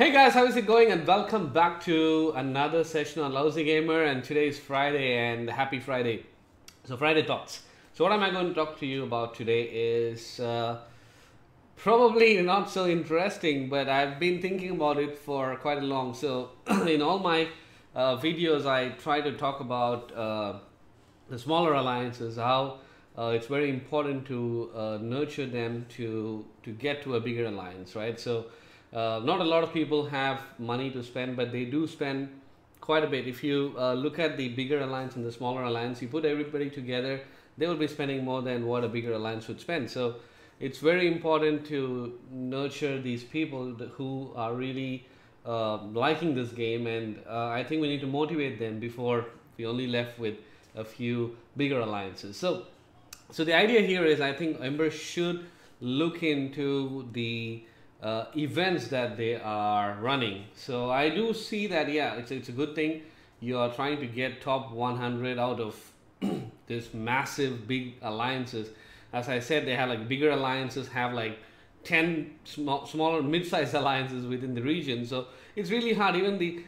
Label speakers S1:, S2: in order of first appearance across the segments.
S1: Hey guys, how is it going? And welcome back to another session on Lousy Gamer. And today is Friday, and happy Friday. So Friday thoughts. So what am I going to talk to you about today is probably not so interesting, but I've been thinking about it for quite a long. So in all my videos, I try to talk about the smaller alliances, how it's very important to nurture them to get to a bigger alliance, right? So not a lot of people have money to spend, but they do spend quite a bit. If you look at the bigger alliance and the smaller alliance, you put everybody together, they will be spending more than what a bigger alliance would spend. So it's very important to nurture these people who are really liking this game, and I think we need to motivate them before we only left with a few bigger alliances. So the idea here is, I think Ember should look into the events that they are running. So I do see that, yeah, it's a good thing. You are trying to get top 100 out of this massive big alliances. As I said, they have like bigger alliances, have like 10 smaller mid-sized alliances within the region. So it's really hard. Even the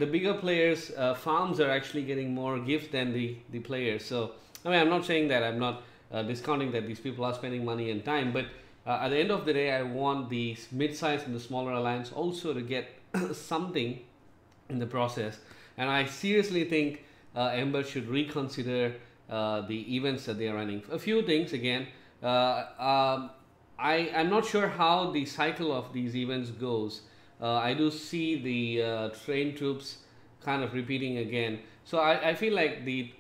S1: bigger players farms are actually getting more gifts than the players. So I mean, I'm not saying that, I'm not discounting that these people are spending money and time, but at the end of the day, I want the mid-size and the smaller alliance also to get something in the process. And I seriously think Ember should reconsider the events that they are running. A few things again. I'm not sure how the cycle of these events goes. I do see the trained troops kind of repeating again. So I feel like the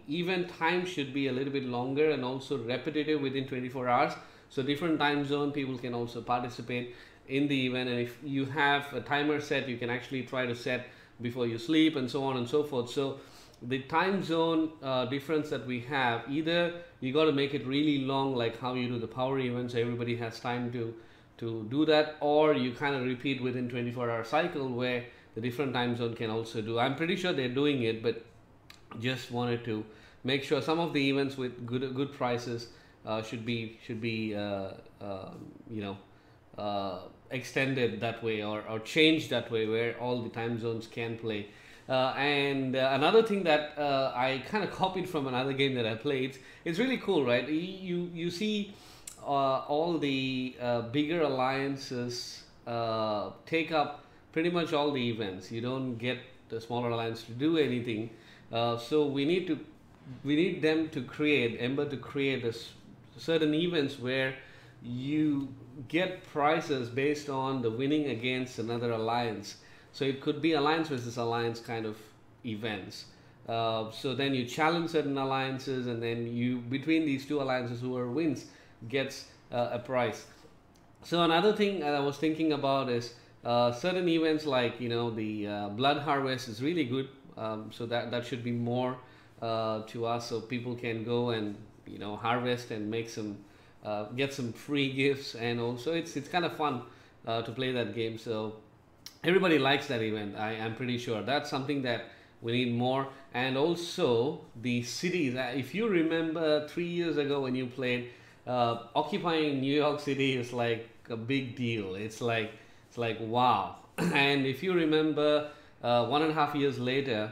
S1: event time should be a little bit longer and also repetitive within 24 hours. So different time zone people can also participate in the event, and if you have a timer set, you can actually try to set before you sleep and so on and so forth. So the time zone difference that we have, either you got to make it really long, like how you do the power events, so everybody has time to do that, or you kind of repeat within 24-hour cycle where the different time zone can also do. I'm pretty sure they're doing it, but just wanted to make sure some of the events with good prices should be extended that way, or changed that way, where all the time zones can play. And another thing that I kind of copied from another game that I played. It's really cool, right? You see all the bigger alliances take up pretty much all the events. You don't get the smaller alliance to do anything. So we need them to create, Ember to create certain events where you get prizes based on the winning against another alliance. So it could be alliance versus alliance kind of events. So then you challenge certain alliances, and then you, between these two alliances, whoever wins gets a prize. So another thing I was thinking about is certain events like, the blood harvest is really good. So that should be more to us, so people can go and harvest and make some get some free gifts, and also it's kind of fun to play that game. So everybody likes that event. I'm pretty sure that's something that we need more. And also the cities. If you remember 3 years ago when you played, occupying New York City is like a big deal. It's like wow. And if you remember 1.5 years later,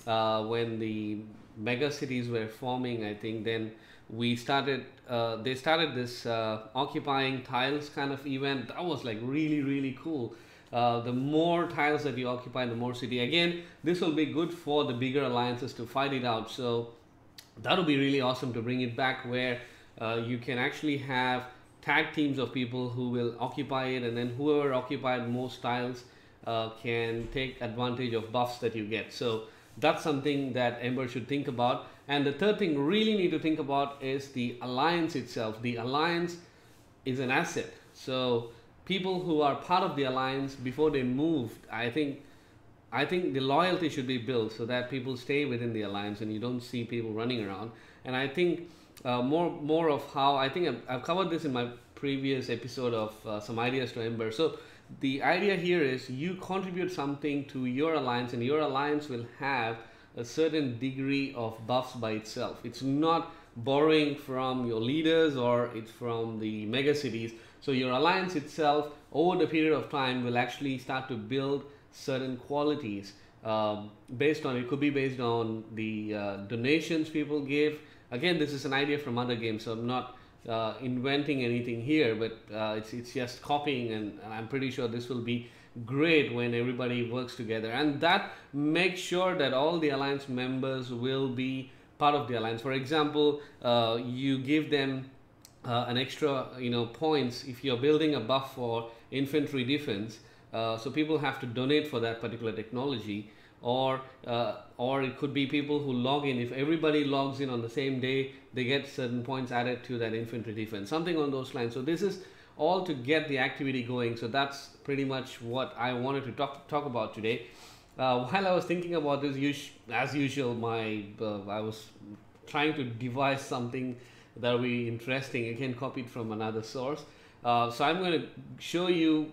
S1: when the mega cities were forming, I think then they started this occupying tiles kind of event. That was like really cool. The more tiles that you occupy, the more city. Again, this will be good for the bigger alliances to fight it out. So that would be really awesome to bring it back, where you can actually have tag teams of people who will occupy it, and then whoever occupied most tiles can take advantage of buffs that you get. So that's something that Ember should think about. And the third thing really need to think about is the alliance itself. The alliance is an asset. So people who are part of the alliance, before they move, I think the loyalty should be built so that people stay within the alliance and you don't see people running around. And I think more of how, I think I've covered this in my previous episode of some ideas to Ember. So the idea here is you contribute something to your alliance, and your alliance will have a certain degree of buffs by itself. It's not borrowing from your leaders or it's from the mega cities. So your alliance itself over the period of time will actually start to build certain qualities based on, it could be based on the donations people give. Again, this is an idea from other games, so I'm not inventing anything here, but it's just copying, and I'm pretty sure this will be great when everybody works together, and that makes sure that all the alliance members will be part of the alliance. For example, you give them an extra points if you're building a buff for infantry defense, so people have to donate for that particular technology, or it could be people who log in. If everybody logs in on the same day, they get certain points added to that infantry defense, something on those lines. So this is all to get the activity going. So that's pretty much what I wanted to talk about today. While I was thinking about this, as usual, I was trying to devise something that will be interesting, again copied from another source. So I'm going to show you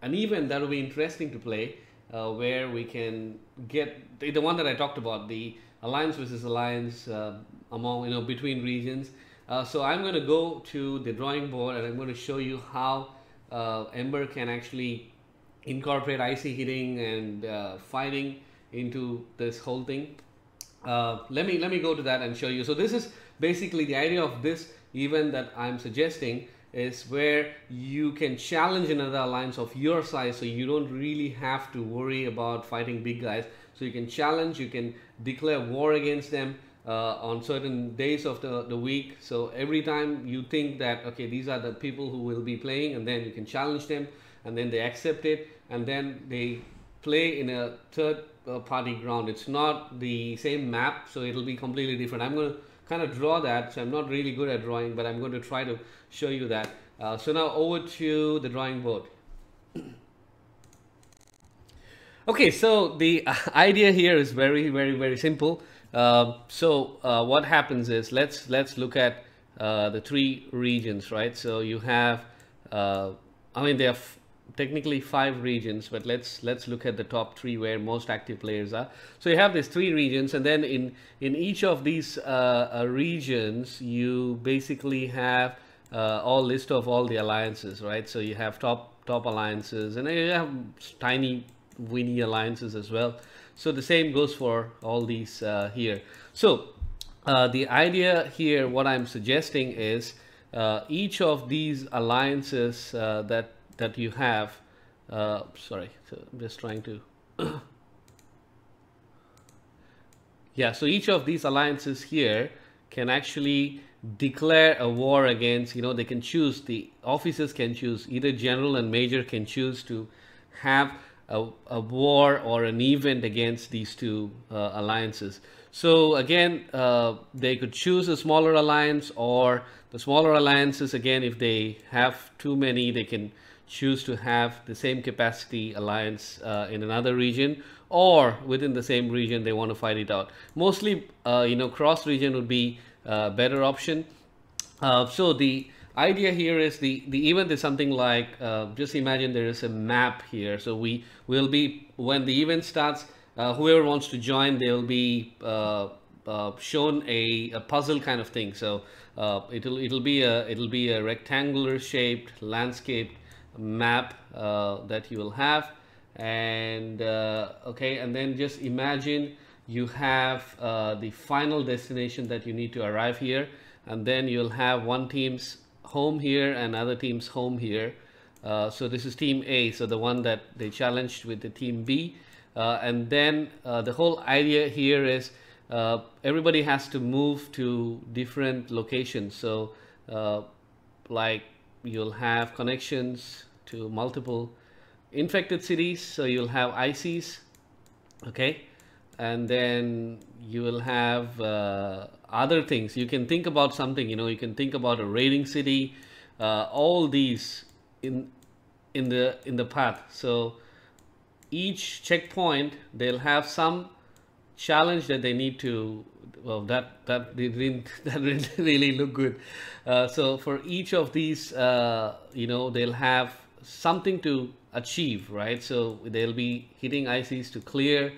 S1: an event that will be interesting to play, where we can get the one that I talked about, the alliance versus alliance among between regions. So I'm going to go to the drawing board and I'm going to show you how Ember can actually incorporate icy hitting and fighting into this whole thing. Let me go to that and show you. So this is basically the idea of this event that I'm suggesting, is where you can challenge another alliance of your size, so you don't really have to worry about fighting big guys. So you can challenge, you can declare war against them on certain days of the week. So every time you think that, okay, these are the people who will be playing, and then you can challenge them, and then they accept it, and then they play in a third party ground. It's not the same map, so it'll be completely different. I'm going to kind of draw that, so I'm not really good at drawing, but I'm going to try to show you that. So now over to the drawing board. Okay, so the idea here is very simple. What happens is, let's look at the three regions, right? So you have there are technically 5 regions, but let's look at the top 3 where most active players are. So you have these 3 regions, and then in each of these regions you basically have all list of all the alliances, right? So you have top alliances, and then you have tiny weeny alliances as well. So the same goes for all these here. So the idea here, what I'm suggesting is, each of these alliances that you have, sorry, so I'm just trying to yeah, so each of these alliances here can actually declare a war against, they can choose, the officers can choose, either general and major can choose to have a war or an event against these 2 alliances. So again, they could choose a smaller alliance, or the smaller alliances, again, if they have too many, they can choose to have the same capacity alliance in another region, or within the same region they want to fight it out. Mostly cross region would be a better option. So the idea here is, the event is something like, just imagine there is a map here. So we will be, when the event starts, whoever wants to join, they'll be shown a puzzle kind of thing. So it'll be a rectangular shaped landscape map that you will have, and okay, and then just imagine you have the final destination that you need to arrive here, and then you'll have one team's home here and other team's home here. So this is team A, so the one that they challenged with the team B, and then the whole idea here is, everybody has to move to different locations. So like, you'll have connections to multiple infected cities, so you'll have ICs, okay, and then you will have other things. You can think about something, you can think about a raiding city, all these in the path. So each checkpoint, they'll have some challenge that they need to, well, that didn't really look good. So for each of these, they'll have something to achieve, right? So they'll be hitting ICs to clear,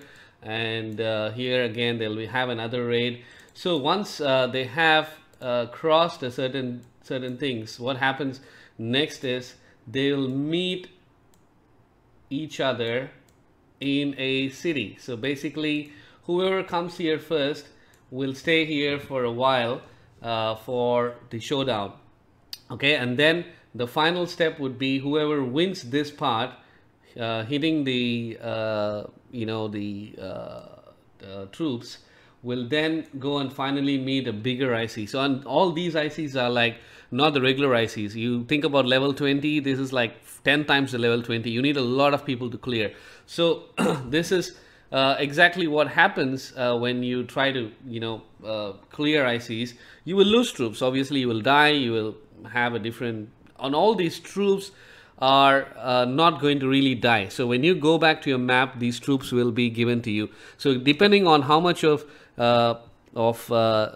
S1: and here again they'll have another raid. So once they have crossed a certain things, what happens next is they'll meet each other in a city. So basically, whoever comes here first will stay here for a while for the showdown. Okay, and then the final step would be whoever wins this part, hitting the troops, will then go and finally meet a bigger IC. So on all these ICs are like not the regular ICs. You think about level 20, this is like 10 times the level 20. You need a lot of people to clear. So this is exactly what happens when you try to clear ICs. You will lose troops. Obviously you will die. You will have a different, on all these troops are not going to really die. So when you go back to your map, these troops will be given to you. So depending on how much of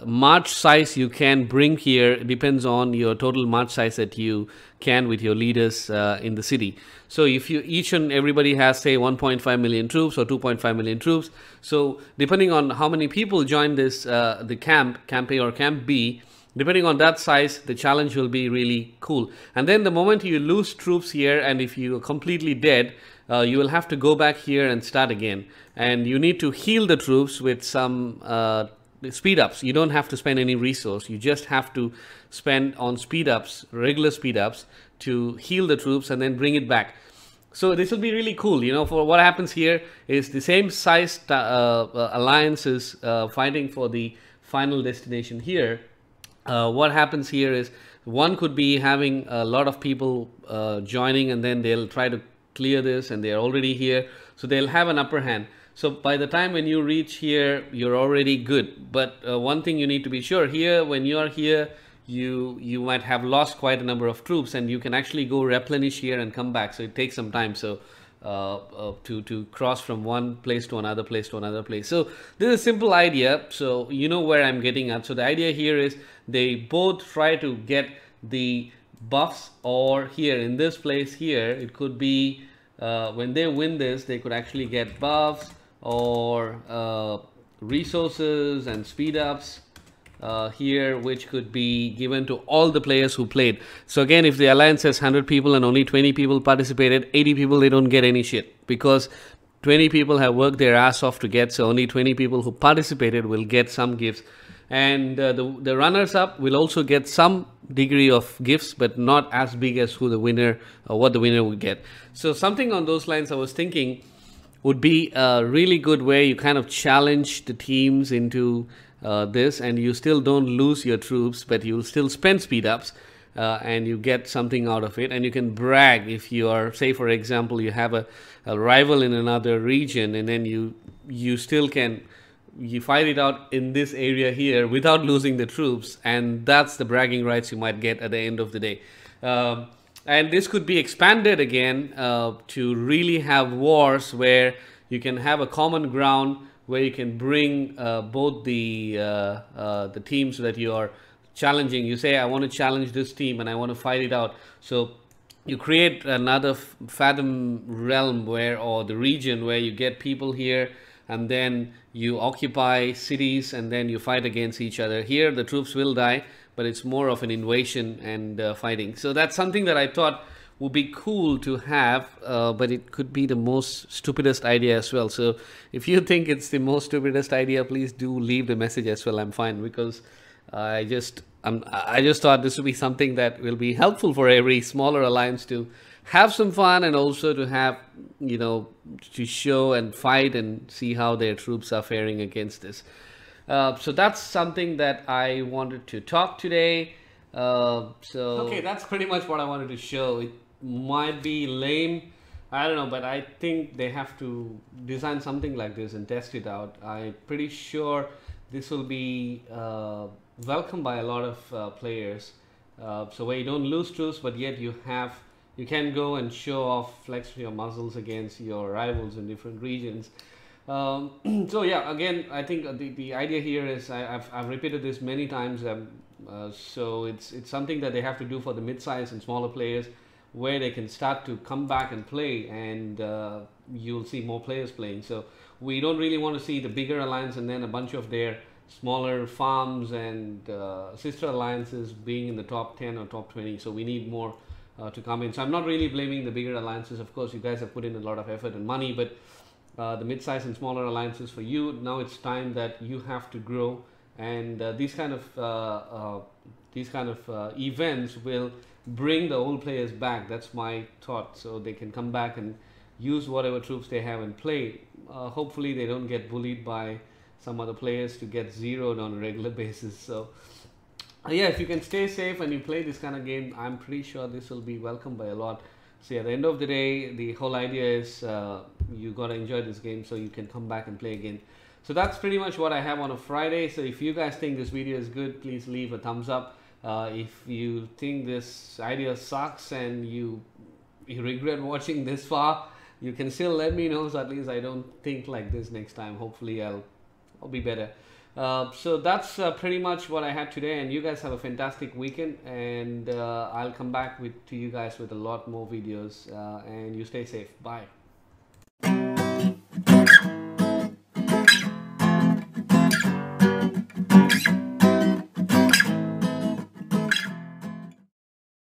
S1: march size you can bring here, it depends on your total march size that you can with your leaders in the city. So if you each and everybody has say 1.5 million troops or 2.5 million troops, so depending on how many people join this the camp A or camp B, depending on that size, the challenge will be really cool. And then the moment you lose troops here, and if you are completely dead, you will have to go back here and start again. And you need to heal the troops with some speed ups. You don't have to spend any resource. You just have to spend on speed ups, regular speed ups, to heal the troops and then bring it back. So this will be really cool. For what happens here is the same size alliances fighting for the final destination here. What happens here is one could be having a lot of people joining, and then they'll try to clear this, and they're already here, so they'll have an upper hand. So by the time when you reach here, you're already good. But one thing you need to be sure here, when you are here, you might have lost quite a number of troops, and you can actually go replenish here and come back. So it takes some time. So to cross from one place to another place to another place. So this is a simple idea. So you know where I'm getting at. So the idea here is they both try to get the buffs, or here in this place here, it could be when they win this, they could actually get buffs or resources and speed ups here, which could be given to all the players who played. So again, if the alliance has 100 people and only 20 people participated, 80 people, they don't get any shit, because 20 people have worked their ass off to get, so only 20 people who participated will get some gifts. And the runners up will also get some degree of gifts, but not as big as who the winner or what the winner would get. So something on those lines I was thinking would be a really good way you kind of challenge the teams into this, and you still don't lose your troops, but you'll still spend speed ups and you get something out of it. And you can brag if you are, say for example, you have a rival in another region, and then you still can fight it out in this area here without losing the troops, and that's the bragging rights you might get at the end of the day. And this could be expanded again to really have wars where you can have a common ground, where you can bring both the teams that you are challenging. You say, I want to challenge this team and I want to fight it out. So you create another Fathom realm or the region where you get people here, and then you occupy cities, and then you fight against each other. Here the troops will die, but it's more of an invasion and fighting. So that's something that I thought would be cool to have, but it could be the most stupidest idea as well. So if you think it's the most stupidest idea, please do leave the message as well. I'm fine, because I just thought this would be something that will be helpful for every smaller alliance to have some fun, and also to have, to show and fight and see how their troops are faring against this. So that's something that I wanted to talk today. Okay, that's pretty much what I wanted to show. It might be lame, I don't know, but I think they have to design something like this and test it out. I'm pretty sure this will be welcomed by a lot of players. So where you don't lose troops, but yet you can go and show off, flex your muscles against your rivals in different regions. So yeah, again, I think the idea here is, I've repeated this many times. So it's something that they have to do for the mid-size and smaller players, where they can start to come back and play, and you'll see more players playing. So we don't really want to see the bigger alliance and then a bunch of their smaller farms and sister alliances being in the top 10 or top 20. So we need more to come in. So I'm not really blaming the bigger alliances. Of course, you guys have put in a lot of effort and money, but the mid-size and smaller alliances for you, now it's time that you have to grow, and these kind of events will bring the old players back. That's my thought. So they can come back and use whatever troops they have and play. Hopefully they don't get bullied by some other players to get zeroed on a regular basis. So yeah, if you can stay safe and you play this kind of game, I'm pretty sure this will be welcomed by a lot. See, at the end of the day, the whole idea is you got to enjoy this game so you can come back and play again. So that's pretty much what I have on a Friday. So if you guys think this video is good, please leave a thumbs up. If you think this idea sucks and you regret watching this far, you can still let me know, so at least I don't think like this next time. Hopefully I'll be better. So that's pretty much what I had today, and you guys have a fantastic weekend, and I'll come back to you guys with a lot more videos, and you stay safe. Bye.